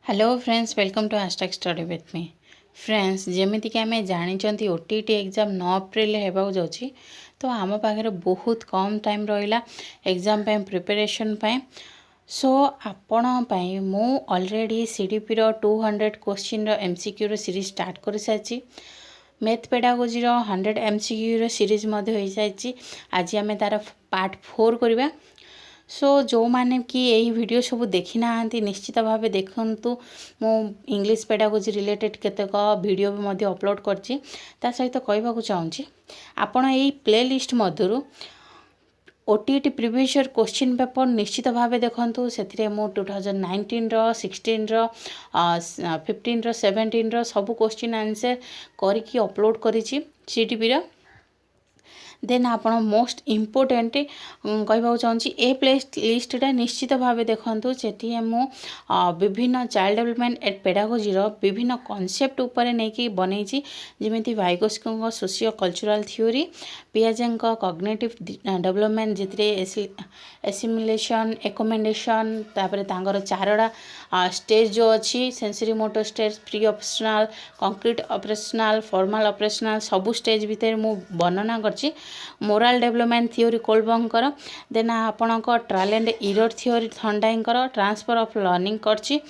Hello friends, welcome to hashtag study with me. Friends, जमीती कि आम जानते ओटीटी एग्जाम 9 अप्रैल होगा जाऊँगी, तो आम पाखे बहुत कम टाइम रहा एग्जाम प्रिपरेशन सो आपण मु already CDP 200 question MCQ series start कर सारी। मैथ पेडागोजी 100 एमसीक्यू सीरीज हो सारी। आज आम तार पार्ट 4 करवा। सो जो माने कि यही वीडियो सब देखी ना निश्चित भाव देखु। मु इंग्लिश पेडागोजी रिलेटेड केतेक वीडियो भी अपलोड करछि। ता सहित कहबाक चाहूँगी आपण यही प्ले लिस्ट मधुर OTT previous year question paper निश्चित भाव देखु। से 2019 16 15 17 सब क्वेश्चन आंसर करके अपलोड करिछि सीटीपी। देन आपण मोस्ट इम्पोर्टेंट कहबाक चाहूँगी ए प्ले लिस्टा निश्चित भाव देखु। से मु विभिन्न चाइल्ड डेवलपमेंट एंड पेडागोजी विभिन्न कॉन्सेप्ट उपरे नहीं बनई जमी वाइगोस्की सोशियो कल्चरल थ्योरी, पियाजे कॉग्निटिव डेवलपमेंट जितने एसिमिलेशन एकोमेंडेशन तापर तांगर चारड़ा स्टेज जो अच्छी sensory motor stage pre operational concrete operational formal operational सबू स्टेज भितर मु वर्णना करछि। मोराल डेवलपमेंट थ्योरी कोलबंकर, देन आपणक ट्रायल एंड एरर थ्योरी थंडाईकर ट्रांसफर ऑफ लर्निंग करछि।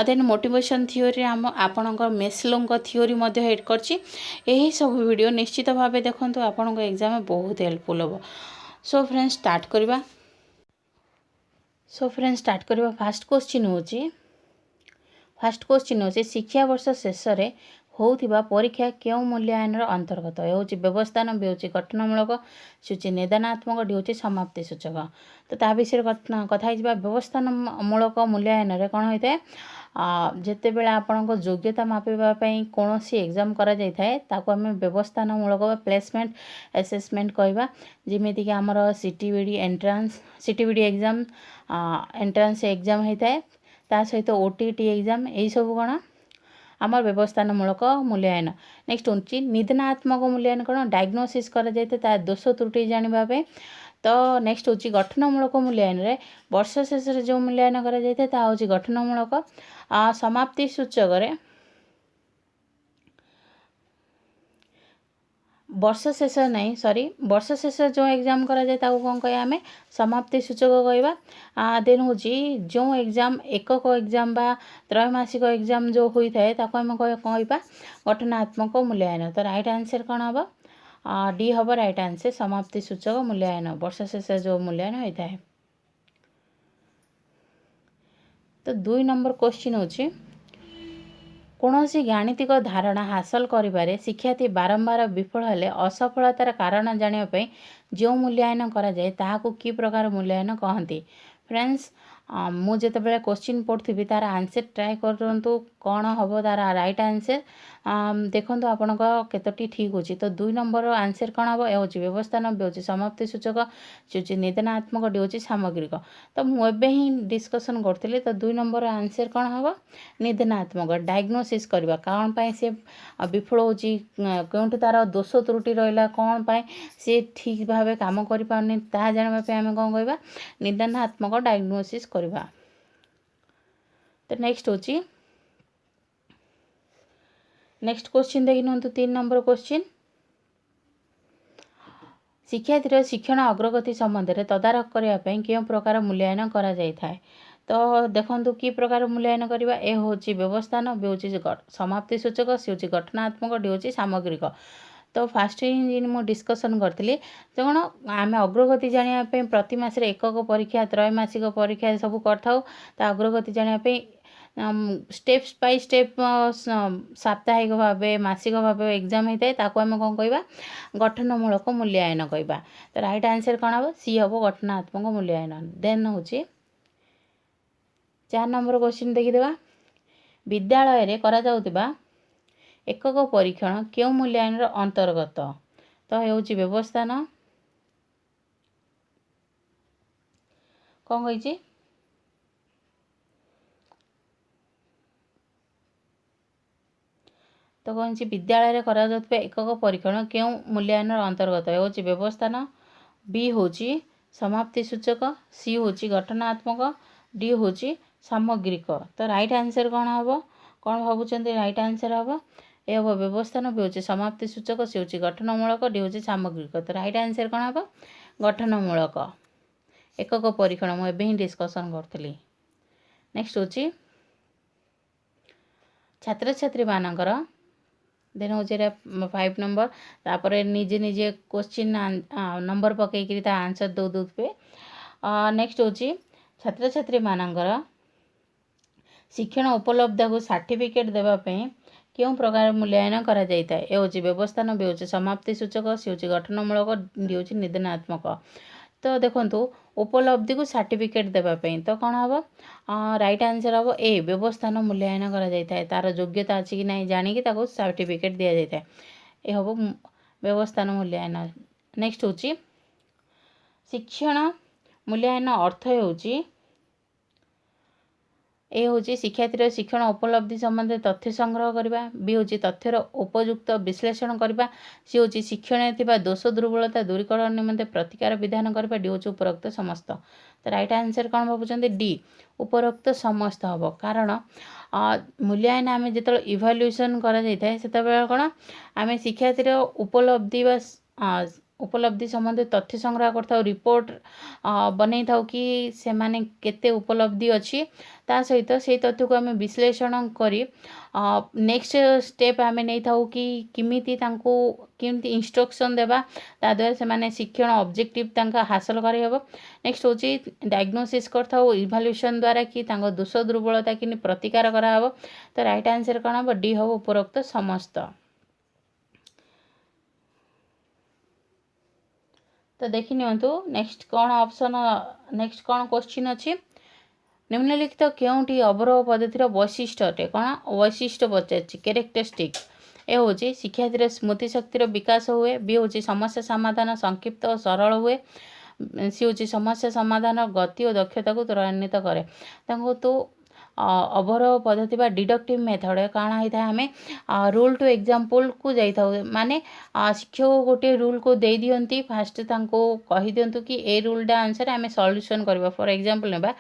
देन मोटिवेशन थ्योरी आम आपणकर मेस्लोंग थ्योरी मध्य हेड करछि। यही सब वीडियो निश्चित भाव देखंतु, आपणक एग्जाम में बहुत हेल्पफुल होबो। सो फ्रेंड्स स्टार्ट करबा। फास्ट क्वेश्चन होची शिक्षा वर्ष शेष में होउथिबा परीक्षा केउ मूल्यांकन अंतर्गत होउची व्यवस्थान बी होची गठनमूलक सूची निदानात्मक डी होची समाप्ति सूचक। तो ता विषय कथा हिजबा व्यवस्थान मूलक मूल्यांकन रे कोन होइते जेते बेला आपनक योग्यता मापिबा पई कोनोसी एग्जाम करा जाय थाए ताको हम व्यवस्थान मूलक प्लेसमेंट असेसमेंट कहबा। जेमिति कि हमर सीटीबीडी एग्जाम एंट्रेंस एग्जाम होइताए, ता सहित ओटीटी एग्जाम यही सब कौन आम व्यवस्थानमूलक मूल्यांकन। नेक्स्ट हूँ निदानात्मक मूल्यांकन कौन डायग्नोसिस कर दोष त्रुटि जानापी। तो नेक्स्ट हूँ गठनमूलक मूल्यांकन वर्ष शेष जो मूल्यांकन कर गठनमूलक समाप्ति सूचक वर्ष शेष नहीं वर्ष शेष जो एग्जाम करा जाए कौन कह आम समाप्ति सूचक कहवा। देन हूँ जो एग्जाम एकक एग्जाम बा त्रैमासिक एग्जाम जो होता है आम कहवा गठनात्मक मूल्यांकन। तो राइट आंसर कौन हम डी हम राइट आंसर समाप्ति सूचक मूल्यांकन वर्ष शेष जो मूल्यांकन होता है। तो 2 नंबर क्वेश्चन होची कौनसी गाणितिक धारणा हासिल करिबारे शिक्षार्थी बारंबार विफल हेले असफलतार कारण जानिबा जो मूल्यांकन करा जाए ताहाकू की प्रकार मूल्यांकन कहती। फ्रेंड्स मु जेतेबेले क्वेश्चन पढ़ुथी तार आंसर ट्राए करतु कौन हम तार राइट आंसर देखो आपन केतोटी ठीक होची। तो 2 नंबर आंसर कौन हम ए होची व्यवस्थान बी होची समाप्ति सूचक होची निदानात्मक डी होची सामग्रिक। तो मुझे ही डिस्कसन करी। तो 2 नंबर आंसर कौन हम निदानात्मक डायग्नोसिस करबा कौन पाए से विफल होची केउंठी तार दोष त्रुटि रहिला कौन पाए से ठीक भाव काम करि पाउनी ता जानबा पे आमे कोन कहबा निदानात्मक डायग्नोसिस करबा। तो नेक्स्ट होची नेक्स्ट क्वेश्चन देखि नंतु 3 नंबर क्वेश्चन शिक्षार्थीर शिक्षण अग्रगति संबंध में तदारख करने क्यों प्रकार मूल्यांकन करा जाय थाए। तो देखो कि प्रकार मूल्यांकन करवा ए होची व्यवस्थान बी होची समाप्ति सूचक सी होची गठनात्मक डी होची सामग्रिक। तो फास्ट ही मुझे डिस्कसन करी तो कौन आम अग्रगति जानापी प्रति मासरे एकक परीक्षा त्रैमासिक परीक्षा सब कर अग्रगति जानापी स्टेप्स बाय स्टेप साप्ताहिक भाव मासिक भाव एग्जाम होता है ताको आम कौन कहवा गठनमूलक मूल्यांकन कहवा। तो राइट आंसर कौन हम सी हम गठनात्मक मूल्यांकन। देन हूँ 4 नंबर क्वेश्चन देखीदेवा विद्यालय रे करा जाउतिबा एकक परीक्षण क्यों मूल्यांकन अंतर्गत। तो ये हूँ व्यवस्थान कौन कही तो कौन विद्यालय करा जाउतिबा एकक परीक्षण क्यों मूल्यांकन अंतर्गत ये हूँ व्यवस्थान बी हूँ समाप्ति सूचक सी हूँ गठनात्मक डी होची सामग्रिक। तो राइट आंसर कौन हम कौन भावुं राइट आंसर हम ए हम व्यवस्थान बी हूँ समाप्ति सूचक सी हूँ गठनमूलक डी हूँ सामग्रिक। तो राइट आंसर कौन हम गठनमूलक एकक परीक्षण मुझे ही डिस्कसन करी। नेक्स्ट हूँ छात्र छात्री मानकर देन हूँ 5 नंबर तापर निजे निजे क्वेश्चन नंबर पकईकरी ता आंसर दे। नेक्स्ट हूँ छात्र छात्री मानकर शिक्षण उपलब्ध को सर्टिफिकेट देवाई क्यों प्रकार मूल्यांकन करा जाता है। ए हूँ व्यवस्थान बी हूँ समाप्ति सूचक सी हूँ गठनमूलक डी हूँ निदानात्मक। तो देखो उपलब्धि को सर्टिफिकेट देवाई तो कौन हम राइट आंसर हम ए व्यवस्थान मूल्यांकन करा जाता है तार योग्यता अच्छी कि नहीं जानिकी ताको सर्टिफिकेट दि जाता है ए हम व्यवस्थान मूल्यांकन। नेक्स्ट हूँ शिक्षण मूल्यांकन अर्थ होची ए हूँ शिक्षार्थी शिक्षण उपलब्धि संबंध तथ्य संग्रह करने बी हूँ तथ्यर उपयुक्त विश्लेषण करने सी हूँ शिक्षण दोष दुर्बलता दूरीकरण निमंते प्रतिकार विधान करने डी हूँ उपरोक्त समस्त। तो राइट आंसर कौन भावुं डी उपरोक्त समस्त हम कारण मूल्यांकन आम जो इभाल्युएसन कर कौन आम शिक्षार्थी उपलब्धि उपलब्धि संबंधी तथ्य संग्रह करता रिपोर्ट बनै था कि से माने केते उपलब्धि अच्छी ता सहित से तथ्य को आम विश्लेषण करी नेक्स्ट स्टेप आम नहीं था कि किमिति तांको किमिति इंस्ट्रक्शन देबा ता द्वारा से माने शिक्षण ऑब्जेक्टिव तांका हासिल करी हबो। नेक्स्ट होची डायग्नोसिस करता इभाल्युएशन द्वारा कि तांको दोष दुर्बलता कि प्रतिकार करा हबो। तो राइट आंसर कौन हम डी हबो उपरोक्त समस्त। तो देखि नियंतु नेक्स्ट कौन ऑप्शन नेक्स्ट कौन क्वेश्चन अच्छी निम्नलिखित क्योंटी अवरोह पद्धतिर वैशिष्ट्य अटे कौन वैशिष्ट्य पचार कैरेक्टरिस्टिक ए हूँ शिक्षार्थी स्मृति शक्तिर विकास हुए बी हूँ समस्या समाधान संक्षिप्त और सरल हुए सी हूँ समस्या समाधान गति और दक्षता को त्वरान्वित करे। तो अवरोह पद्धति बा डिडक्टिव मेथड कौन होता है आम रूल टू एग्जाम्पल को जाइए माने शिक्षक गोटे रूल को दे दियंती फास्ट कही दिंतु कि ए रूलटा आंसर आम सल्यूशन करवा फॉर एग्जाम्पल ना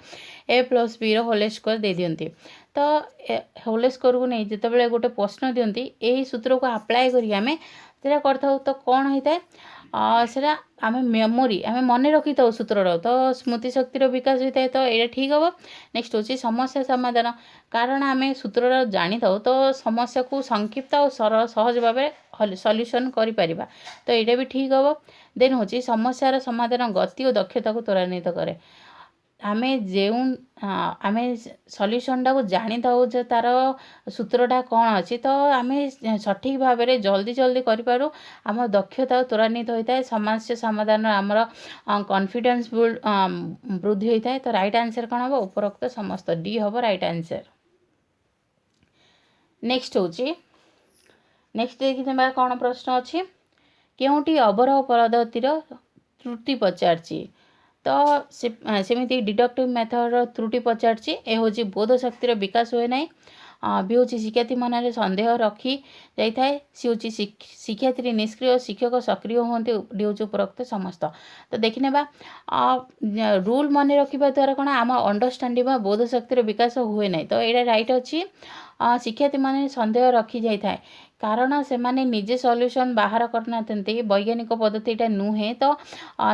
ए प्लस बी होल स्क्वायर दे दियंती तो होल स्क्वायर को नहीं जिते गोटे प्रश्न दियंती यही सूत्र को अप्लाई करें आम करता तो कौन होता है सेटा आम मेमोरी आम मन रखी था सूत्र तो स्मृति शक्तिर विकास होता है। तो ये ठीक हम। नेक्स्ट हूँ समस्या समाधान कारण आम सूत्र जानी था तो समस्या को संक्षिप्त और सरल सहज भाव सल्यूशन करें तो ये भी ठीक हम। देन हूँ समस्यार समाधान गति और दक्षता को त्वरान्वित करे आम जो आम सल्यूशनटा को जानी था तार सूत्रटा कौन अच्छी तो आम सठिक भाव में जल्दी जल्दी करूँ आम दक्षता त्वरान्वित होता है समस्या समाधान आमर कॉन्फिडेंस वृद्धि होता है। तो राइट आंसर कौन हम उपरोक्त समस्त डी हम राइट आंसर। नेक्स्ट हूँ नेक्स्ट देखिए कौन प्रश्न अच्छी क्योंटी अवरोह पद्धतिर त्रुटि पचारची तो सेमिति डिडक्टिव मेथड त्रुटि पचारची ए हूँ बोध शक्तिर विकास हुए ना बी हूँ शिक्षार्थी मन में सन्देह रखी जाए सी हूँ शिक्षार्थी निष्क्रिय शिक्षक सक्रिय होते डी हूँ उपरोक्त समस्त। तो देखने रूल मन रखा द्वारा कौन आम अंडरस्टांडिंग बोध शक्तिर विकास हुए ना तो ये राइट अच्छी शिक्षार्थी मैंने सन्देह रखी जाए कारण से माने निजे सल्यूशन बाहर करना वैज्ञानिक पद्धतिटा नुहे तो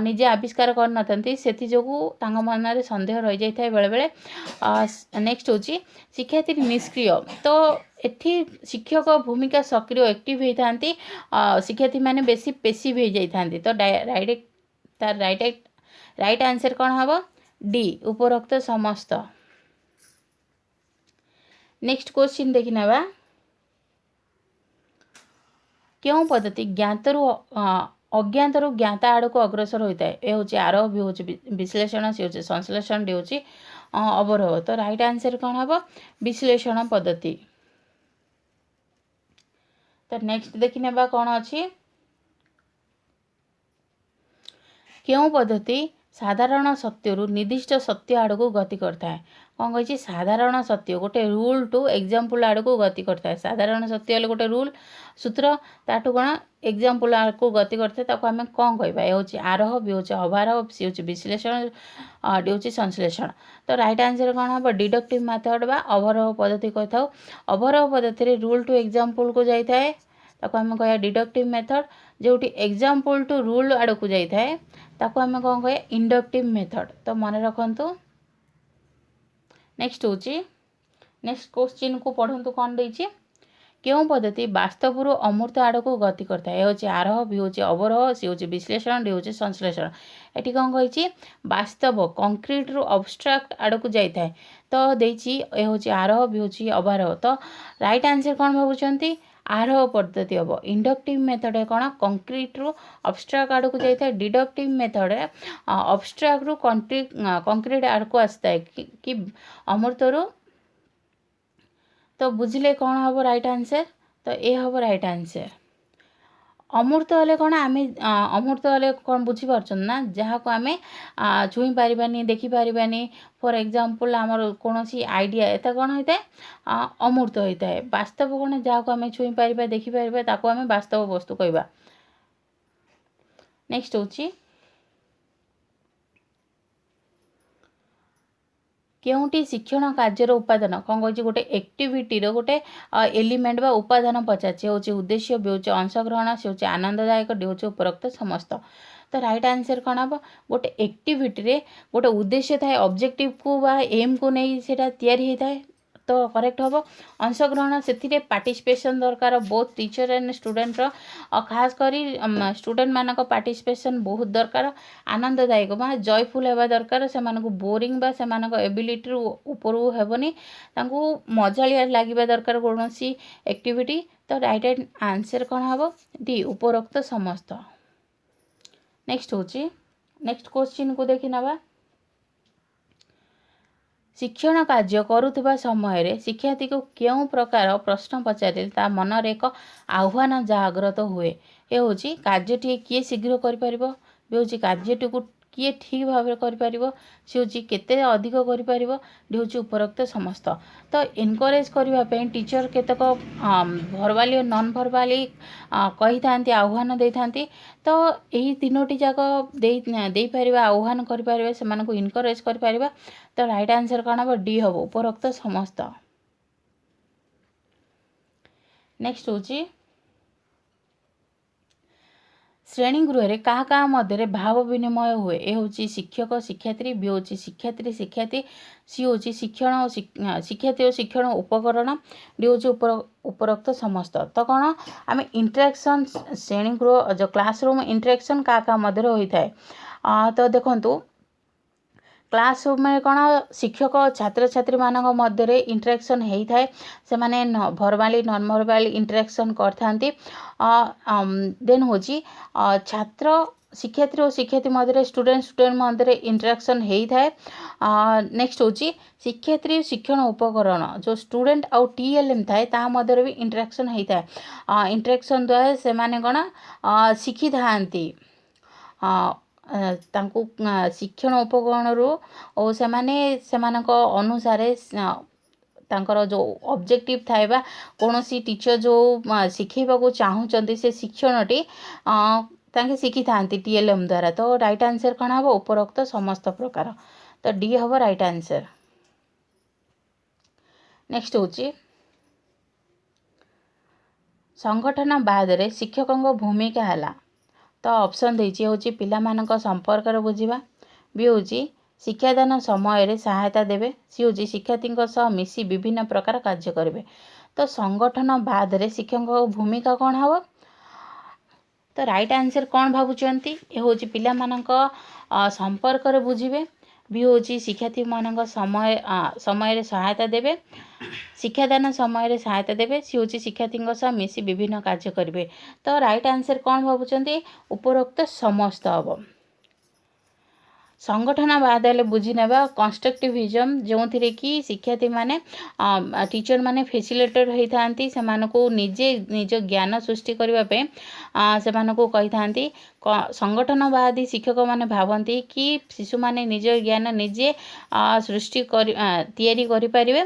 निजे आविष्कार करना से मन में सन्देह रही जाए बेले बेले। नेक्स्ट हूँ शिक्षार्थी निष्क्रिय तो एठी शिक्षक भूमिका सक्रिय एक्टिव होता शिक्षार्थी मैंने बेसी पेसिव हो जाती तो राइट आंसर कौन हम डी उपरोक्त समस्त। नेक्स्ट क्वेश्चन देखि नेबा क्यों पद्धति ज्ञातरु अज्ञातरु ज्ञाता आड़ को अग्रसर होता है ए हूँ आरोह बी हूँ विश्लेषण सी हूँ संश्लेषण डी हूँ अवरोह। तो राइट आंसर कौन हम विश्लेषण पद्धति। तो नेक्स्ट देखि नेबा कौन अच्छी क्यों पद्धति साधारण सत्यरू निर्दिष्ट सत्य आड़क गति करता है कौन कही साधारण सत्य गोटे रूल टू एग्जाम्पल आड़क गति करता है साधारण सत्य हेल्ले गोटे रूल सूत्र ताठू कौन एग्जाम्पल आड़क गति करता है आम कौन कहवा ये हूँ आरोह बी हूँ अवरोह सी हूँ विश्लेषण डी हूँ संश्लेषण तो राइट आंसर कौन हम डिडक्टिव मेथड बा अवरोह पद्धति कही था अवरोह पद्धति रूल टू एग्जाम्पल को जाता है आम कह डिडक्टिव मेथड जो एग्जाम्पल टू रूल आड़क जाए ताको आम कौन कहे इंडक्टिव मेथड तो मन रखु नेक्स्ट हूँ नेक्स्ट क्वेश्चन को पढ़ु कौन देती क्यों पद्धति वास्तव अमूर्त आड़क गति करता है ये हूँ आरोह बी हूँ अवरोह सी हूँ विश्लेषण डी हूँ संश्लेषण ये कौन कही वास्तव कंक्रीट रु अब्स्ट्राक्ट आड़क जाए तो देती ये हूँ आरोह बी हूँ अवरोह तो राइट आंसर कौन भावुं आरोह पद्धति हम इंडक्टिव मेथड कौन कंक्रीट रु अब्स्ट्राक्ट आड़क जाए डिडक्टिव मेथड अब्स्ट्राक्ट रु कंक्रीट आड़क आसता है कि अमूर्त रु तो बुझिले कौन हम राइट आंसर तो ये हम राइट आंसर अमूर्त हेल्ले कौन आम अमूर्त हेल्ले कौन बुझीपार ना जहाँ को आम छुई पारानी देखिपारानी फॉर एग्जांपल आमर कौन आइडिया एता कौन होता है अमूर्त होता है वास्तव कौन जहाँ को आम छुई पार देखिपार ताको आम वास्तव वस्तु कहवा नेक्स्ट हूँ केउटी शिक्षण कार्यर उपादान कौन कही गोटे एक्टिविटीर गोटे एलिमेंट बा उपादान पचार हूँ उद्देश्य बी हूँ अंशग्रहण से हूँ आनंददायक डी हूँ उपरोक्त समस्त तो राइट आंसर कौन हम गोटे एक्टिविटी गोटे उद्देश्य थाए ऑब्जेक्टिव को बा एम को नहीं सेटा तैयारी होता है तो करेक्ट हम अंशग्रहण से पार्टिसिपेशन दरकार बोथ टीचर एंड स्टूडेंट खास करी स्टूडेंट मानक पार्टिसिपेशन बहुत दरकार आनंददायक माने जयफुल होगा दरकार से बोरिंग बा से एबिलिटी ऊपर हेबनी मजालिया लगे दरकार कौन सी एक्टिविटी तो राइट आंसर कौन हम डी उपरोक्त समस्त नेक्स्ट हूँ नेक्स्ट क्वेश्चन को देखी नवा शिक्षण कार्य करुवा समय शिक्षार्थी को क्यों प्रकार प्रश्न पचारे ता मनर एक आह्वान जागृत हुए ये हूँ कार्यटी किए शीघ्र कर कार्यटी को किए ठीक भाव कर सी हूँ केते अधिक कर हूँ उपरोक्त समस्त तो एनकरेज करने टीचर केतक भर्बाली और नॉन भर्बाली कही था आह्वान दे था तो यही तीनोटी जाक दे पार आह्वान करें से इनकरेज कर तो राइट आंसर कौन हम डी हम उपरोक्त समस्त नेक्स्ट हूँ श्रेणीगृह क्या क्या मध्य भाव विनिमय हुए ये हूँ शिक्षक शिक्षार्थी बी हूँ शिक्षार्थी शिक्षार्थी सी हूँ शिक्षण और शिक्षार्थी और शिक्षण उपकरण डी हूँ उपरोक्त समस्त तो कौन आम इंटरेक्शन श्रेणीगृह जो क्लासरूम इंटरेक्शन क्या क्या मध्य होता है तो देखो क्लासरूम में कौन शिक्षक छात्र छात्री मानक मध्य इंटरेक्शन होता है से माने भर्बाली नॉन भर्बाली इंटरेक्शन करथांती देन हूँ छात्र शिक्षार्थी और शिक्षार्थी मध्य स्टूडेंट मध्य इंटरेक्शन होता है नेक्स्ट हूँ शिक्षार्थी शिक्षण उपकरण जो स्टूडेंट आउ टीएलएम थाए ता मध्य भी इंटरेक्शन होता है इंटरेक्शन द्वारा से माने कौन शिखी थांती तांकु शिक्षण उपकरण और से अनुसार तांकर जो ऑब्जेक्टिव थाए बा कौन सी टीचर जो शिखेबा चाहूँगी से शिक्षणटी तांके शिखी था टीएलएम द्वारा तो राइट आंसर कौन हम उपरोक्त समस्त प्रकार तो डी हम राइट आंसर नेक्स्ट हूँ संगठन बाद रे शिक्षकों भूमिका है तो ऑप्शन देछि हूँ पिला मानक संपर्क बुझा बी हूँ शिक्षादान समय सहायता देवे सी हूँ शिक्षार्थी मिसी विभिन्न प्रकार कार्य करेंगे तो संगठन बाद रे शिक्षकों भूमिका कौन हम तो राइट आंसर कौन भावुंट ये हूँ पिला मानक संपर्क बुझे बी हूँ शिक्षार्थी मानक समय सहायता देवे शिक्षादान समय सहायता देवे सी हूँ शिक्षार्थी मिसी विभिन्न कार्य करेंगे तो राइट आंसर कौन भावुंट उपरोक्त समस्त हम संगठनवाद हेल्ले बुझी नेबा कंस्ट्रक्टिविज्म जो थी कि शिक्षार्थी माने टीचर माने फैसिलिटेटर होती से निजे निज ज्ञान सृष्टि करने से कही था संगठनवादी शिक्षक माने भावती कि शिशु माने निज ज्ञान निजे सृष्टि करें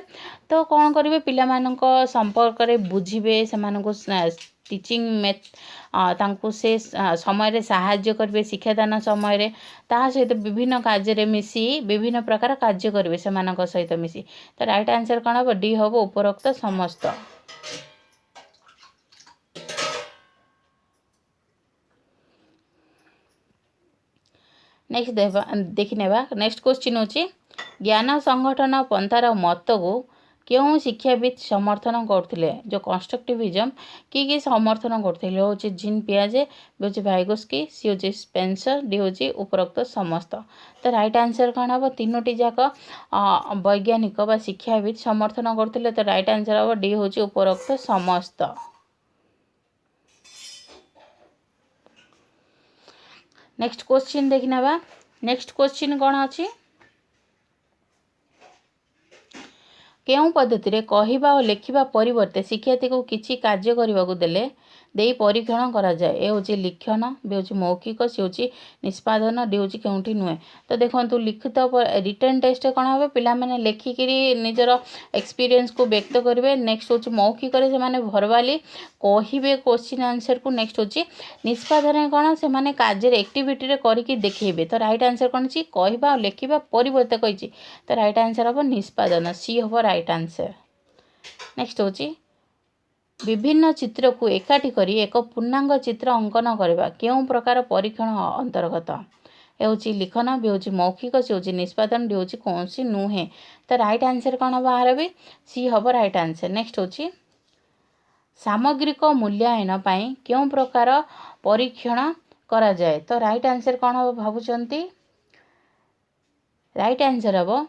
तो कौन करेंगे पिलामानक संपर्क में बुझे से टीचिंग तांकु से समय साहाय्य करेंगे शिक्षादान समय सहित विभिन्न कार्य मिसी विभिन्न प्रकार कार्य करेंगे से सहित मिसी तो राइट आंसर कौन हम डी हम उपरोक्त समस्त। नेक्स्ट देखने नेक्स्ट क्वेश्चन होची ज्ञान संगठन पंथार मत को क्यों शिक्षाविद समर्थन करते जो कंस्ट्रक्टिविज्म कि समर्थन करते हूँ जीन पियाजे हूँ भाइगोस्की सी हूँ स्पेंसर डी हूँ उपरोक्त समस्त तो राइट आंसर कौन हम तीनोटी जाक वैज्ञानिक व शिक्षाविद समर्थन करते तो राइट आंसर हम डी हूँ उपरोक्त समस्त। नेक्स्ट क्वेश्चन देखने नेक्स्ट क्वेश्चन कौन अच्छी केउं पद्धति रे कहिबा और लेखिबा परिवर्ते शिक्षार्थी को किछि कार्य करने को देले देई परीक्षण करा जाए ए होची लिखन बे होची मौखिक सी होची निष्पादन डी होची केउंठी नुहे तो देखंतु लिखित रिटन टेस्ट कौन हम पिला माने लेखिकी निजर एक्सपीरियंस को व्यक्त करेंगे नेक्स्ट होची मौखिक से माने भर्बाली कहिबे क्वेश्चन आंसर को नेक्स्ट होची निष्पादन कौन से माने कार्य एक्टिविटी रे करिकी देखैबे तो राइट आंसर कौन छी कहिबा और लेखिबा परिवर्ते कहिची तो राइट आंसर हम निष्पादन सी हम राइट आंसर। नेक्स्ट होची विभिन्न चित्र को एकाठी करी एक पूर्णांग चित्र अंकन करवा केउं प्रकार परीक्षण अंतर्गत होची लिखन भी होची मौखिक सी होची निष्पादन डी होची कौन सी नुहे तो राइट आंसर कौन हम बाहर भी सी हम राइट आंसर। नेक्स्ट होची सामग्रिक मूल्यांकन पाई केउं प्रकार परीक्षण करा जाए तो राइट आंसर कौन हम भावुचंती राइट आंसर हम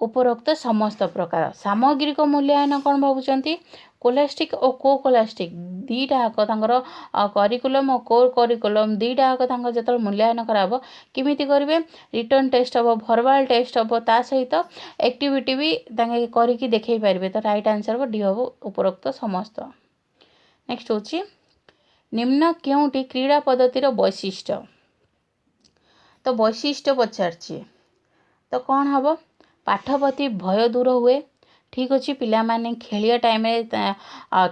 उपरोक्त समस्त प्रकार सामग्रिक मूल्यांकन कौन भावुचंती कोलास्टिक और को कोलास्टिक दीटाक करिकुलम और कोर करिकुलम दीटाक जो मूल्यांकन कराब किमिति करेंगे रिटर्न टेस्ट हम भर्बाल टेस्ट हम ता सहित एक्टिविटी भी करके देखई पारे तो राइट आंसर हम डी हम उपरोक्त समस्त। नेक्स्ट होची निम्न केउंटी क्रीड़ा पद्धतिर वैशिष्ट्य तो वैशिष्ट्य पचारछि तो कौन हम पाठ प्रति भय दूर हुए ठीक अच्छे पिला माने खेलिया टाइम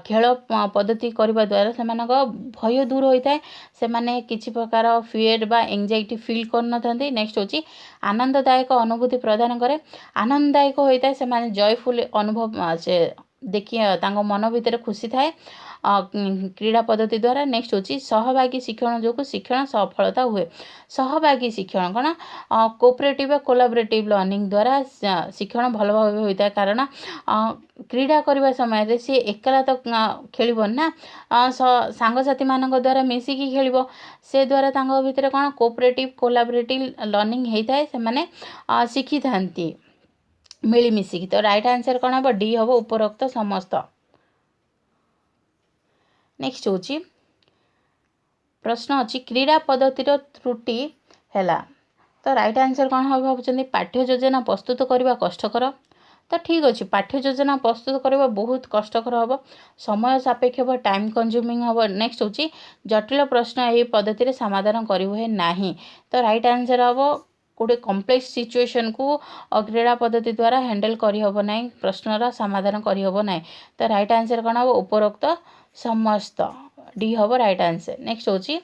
खेल पद्धति करने द्वारा से भय दूर होता है से माने किसी प्रकार फियर बा एंजाइटी फील कर नेक्स्ट होची आनंददायक अनुभूति प्रदान करे आनंददायक होता है से माने जयफुल अनुभव से देखिए मन भितर खुशी थाए क्रीड़ा पद्धति द्वारा। नेक्स्ट होची सहभागी शिक्षण जो शिक्षण सफलता हुए सहभागी शिक्षण कौन कोऑपरेटिव कोलाबरेटिव लर्निंग द्वारा शिक्षण भल भाव होता है कारण क्रीड़ा करने समय सी एकला तो खेल ना सांगसाथी मान द्वारा मिसिकी खेल से द्वारा भितर कौन कोऑपरेटिव कोलाबरेटिव लर्निंग होता है से शिखी था मिलमिशिकी तो राइट आंसर कौन हम डी हम उपरोक्त समस्त। नेक्स्ट होची प्रश्न अच्छी क्रीड़ा पद्धतिर त्रुटि हैला तो राइट आंसर कौन हम भावुं पाठ्य योजना प्रस्तुत करने कष्टकर तो ठीक अच्छे पाठ्य योजना प्रस्तुत करने बहुत कष्टकर हम समय सापेक्ष हम टाइम कंज्यूमिंग हम। नेक्स्ट होची जटिल प्रश्न यही पद्धति समाधान करें ना तो राइट आंसर हम गोटे कम्प्लेक्स सिचुएशन को क्रीड़ा पद्धति द्वारा हैंडल करना प्रश्नर समाधान करना तो राइट आंसर कौन हम उपरोक्त समस्त डी हम राइट आंसर। नेक्स्ट होची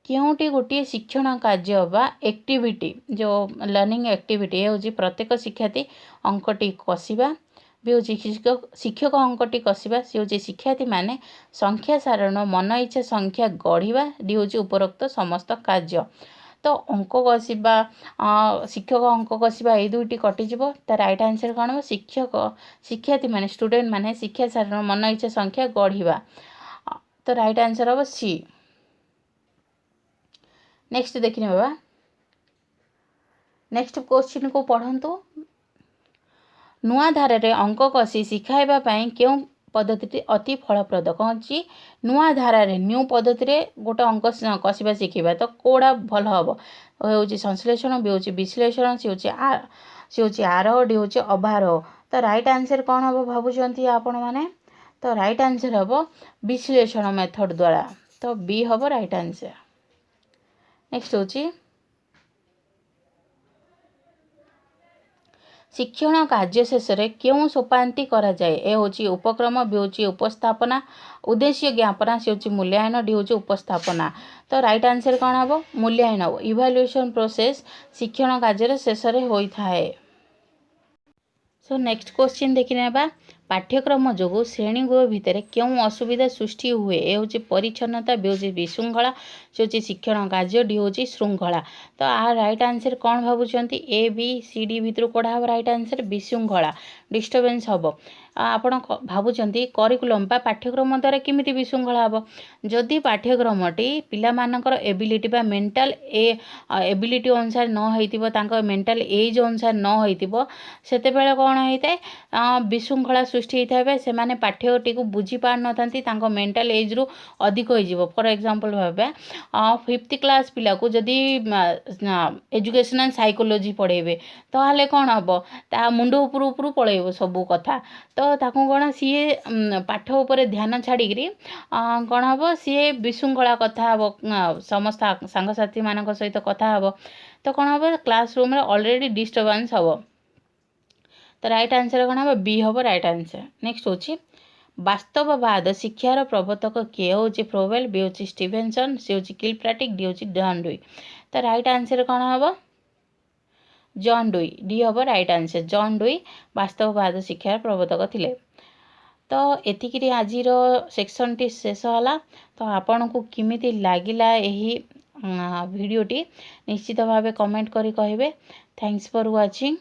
क्योंटी गोटे शिक्षण कार्य बा एक्टिविटी जो लर्निंग एक्टिविटी हूँ प्रत्येक शिक्षार्थी अंकटी कषा भी हूँ शिक्षक अंकटी कषा सी हूँ शिक्षार्थी माने संख्या सारण मन इच्छा संख्या गढ़ा डी हूँ उपरोक्त समस्त कार्य तो अंक कषा शिक्षक अंक कषा ये दुईटी कटिज तो राइट आंसर कौन हम शिक्षक शिक्षार्थी माने स्टूडेंट माने शिक्षा सारण मन इच्छा संख्या गढ़ा तो राइट आंसर हम सी। नेक्स्ट देखने बाबा नेक्स्ट क्वेश्चन को पढ़ंतु नुआ धारे अंक कषि शिखाइबा पई क्यों पद्धति अति फलप्रद कौन अच्छी नुआ धारार न्यू पद्धति गोटे अंक कषा शिखा तो कौड़ा भल हम हूँ संश्लेषण बी हूँ विश्लेषण सी हूँ आरोह डी हूँ अभारोह तो राइट आंसर कौन हम भावुंट आपण मैंने तो राइट आंसर हम विश्लेषण मेथड द्वारा तो बी हम राइट आंसर। नेक्स्ट हूँ शिक्षण कार्य शेष में क्यों सोपानटी करा जाए ए हूँ उपक्रम बी हूँ उपस्थापना उद्देश्य ज्ञापना सी हूँ मूल्यांकन डी हूँ उपस्थापना तो राइट आंसर कौन हम मूल्यांकन हम इवाल्युएशन प्रोसेस शिक्षण कार्य शेष में होता है। सो नेक्स्ट क्वेश्चन देखने पाठ्यक्रम जो श्रेणीगृह भितर क्यों असुविधा सृष्टि हुए ए हूँ परिच्छन्नता बी हूँ विशृंखला सी हूँ शिक्षण कार्य डी हूँ श्रृंखला तो आ राइट आंसर कौन भावुंट ए बी सी डी भितर कौड़ा हम राइट आंसर विशृंखला डिस्टर्बेंस हम आपण भावुंट करिकुलम बा पाठ्यक्रम द्वारा किमिति विशृंखला हम जदि पाठ्यक्रमटी पिलामानकर एबिलिटी बा मेंटल एबिलिटी अनुसार न होइतिबो तांको मेंटल एज अनुसार न होइतिबो सेतेबेले कौन होता है विशृंखला सृष्टि होता है से माने पाठ्यटी को बुझी पार न थांती तांको मेंटल एज रु अधिक होइजिवो फॉर एग्जांपल भाबे 5th क्लास पिला को जदि एजुकेशनल साइकोलॉजी पढ़ेबे ताहले कौन हम ता मुंड उपर उपर पळेइबो सब कथा तो ताकू कौन सी पाठ उपर ध्यान छाड़ी कौन हम सी विशृंखला कथा हम समस्त सांगसाथी मान सहित कथा हम तो कौन हम क्लासरूम रे ऑलरेडी डिस्टर्बेंस हम तो राइट आंसर कौन हम बी हम राइट आंसर। नेक्स्ट हूँ वास्तववाद शिक्षार प्रवर्तक किए हूँ फ्रोवेल बी हूँ स्टीवेनसन सी हूँ किलप्राटिक डी हूँ जॉन डुई तो राइट आंसर कौन हम जॉन डुई डी हम राइट आंसर जॉन डुई वास्तववाद शिक्षार प्रवर्तक थिले। तो एतिकी आजिर सेक्शन टी शेष होला तो आपन को किमिति लागिला यही वीडियोटी निश्चित भाव कमेंट करी कहिबे। Thanks for watching.